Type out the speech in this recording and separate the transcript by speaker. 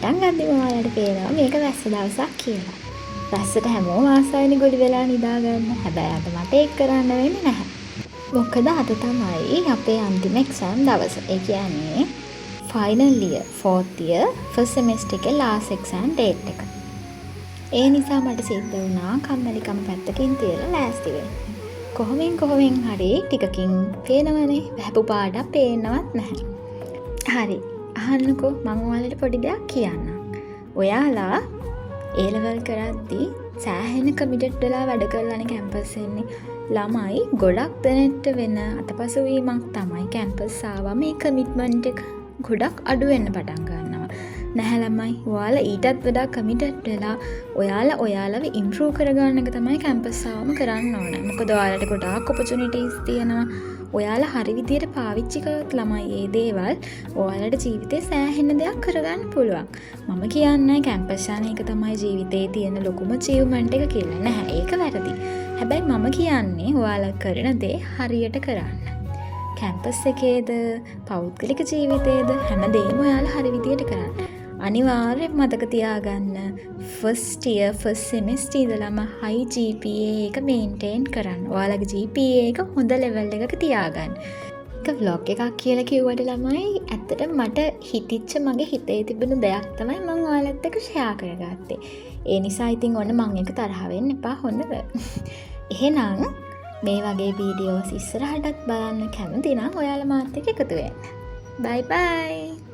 Speaker 1: පටන් ගද්දිම ඔයාලට පේනවා මේක වැස්ස දවසක් කියලා. වැස්සට හැමෝම ආසයිනේ ගොඩි වෙලා නිදා ගන්න. හැබැයි අද මට ඒක කරන්න වෙන්නේ නැහැ. මොකද අද තමයි අපේ අන්තිම එක්සෑම් දවස. ඒ කියන්නේ final year 4th year first semester එකේ last exam date එක. ඒ නිසා මට සිද්ධ වුණා කම්මැලිකම පැත්තකින් තියලා ලෑස්ති වෙන්න. කොහොමින් හරි ටිකකින් පේනවනේ වැහපු පාඩම් පේන්නවත් නැහැ. හරි අහන්නකෝ මම ඔයාලට පොඩි දෙයක් කියන්නම්. ඔයාලා A level කරද්දී සෑහෙන කමිටඩ් වෙලා වැඩ කරලානේ කැම්පස් එන්නේ. ළමයි ගොඩක් දෙනෙක්ට වෙන අතපසුවීමක් තමයි කැම්පස් ආවා මේ කමිට්මන්ට් එක ගොඩක් අඩු වෙන්න පටන් ගන්නවා. නැහැ ළමයි ඔයාලා ඊටත් වඩා කමිටඩ් වෙලා ඔයාලව ඉම්ප්‍රූව් කරගන්න එක තමයි කැම්පස් ආවම කරන්න ඕන. මොකද ඔයාලට ගොඩාක් ඔපචුනිටිස් තියෙනවා. ඔයාලා හරි විදියට පාවිච්චි කරොත් ළමයි මේ දේවල් ඔයාලට ජීවිතේ සෑහෙන දෙයක් කරගන්න පුළුවන්. මම කියන්නේ කැම්පස් යන එක තමයි ජීවිතේ තියෙන ලොකුම අචීව්මන්ට් එක කියලා නෑ. ඒක වැරදි. හැබැයි මම කියන්නේ ඔයාලා කරන දේ හරියට කරන්න. කැම්පස් එකේද පෞද්ගලික ජීවිතේද හැමදේම ඔයාලා හරි විදියට කරන්න. අනිවාර්යෙන් මතක තියාගන්න first year first semester ඉඳලම high GPA එක maintain කරන්න. ඔයාලගේ GPA එක හොඳ level එකක තියාගන්න. ඒක vlog එකක් කියලා කිව්වට ළමයි ඇත්තටම මට හිතිච්ච මගේ හිතේ තිබුණු දෙයක් තමයි මම ඔයාලත් එක්ක share කරගත්තේ. ඒ නිසා ඉතින් ඔන්න මම එක තරහ වෙන්න එපා හොඳද? එහෙනම් මේ වගේ වීඩියෝස් ඉස්සරහටත් බලන්න කැමති නම් ඔයාලා මාත් එක්ක එකතු වෙන්න. bye bye